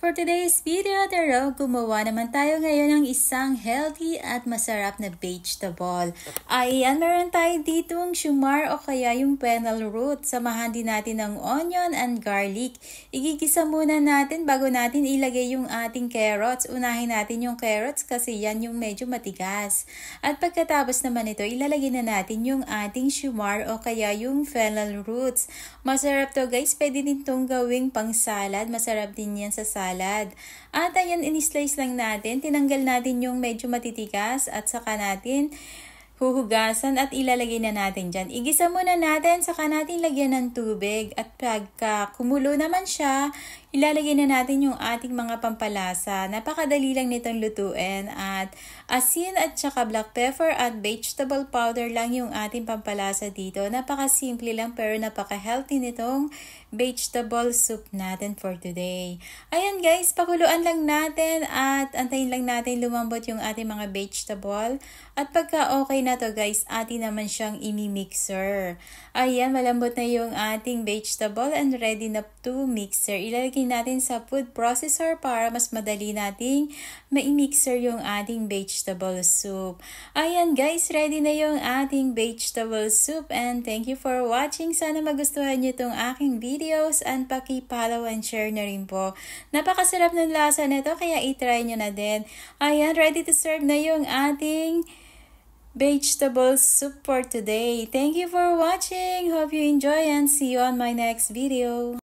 For today's video, tara, gumawa naman tayo ngayon ng isang healthy at masarap na vegetable. Ayan, meron tayo ditong shumar o kaya yung fennel root. Samahan din natin ng onion and garlic. Igigisa muna natin bago natin ilagay yung ating carrots. Unahin natin yung carrots kasi yan yung medyo matigas. At pagkatapos naman ito, ilalagay na natin yung ating shumar o kaya yung fennel roots. Masarap to guys, pwede din itong gawing pang salad. Masarap din yan sa salad. At ayan, in-slice lang natin. Tinanggal natin yung medyo matitigas at saka natin huhugasan at ilalagay na natin dyan. Igisa muna natin, saka natin lagyan ng tubig. At pagka kumulo naman siya, ilalagay na natin yung ating mga pampalasa. Napakadali lang nitong lutuin. At asin at saka black pepper at vegetable powder lang yung ating pampalasa dito. Napakasimple lang pero napaka-healthy nitong vegetable soup natin for today. Ayan guys, pakuluan lang natin at antayin lang natin lumambot yung ating mga vegetable. At pagka okay na to guys, atin naman siyang imi-mixer. Ayan, malambot na yung ating vegetable and ready na to mixer. Ilalagay natin sa food processor para mas madali nating ma-mixer yung ating vegetable soup. Ayan guys, ready na yung ating vegetable soup and thank you for watching. Sana magustuhan nyo itong aking videos and paki-follow and share na rin po. Napakasarap ng lasa nito kaya i-try nyo na din. Ayan, ready to serve na yung ating vegetable soup for today. Thank you for watching. Hope you enjoy and see you on my next video.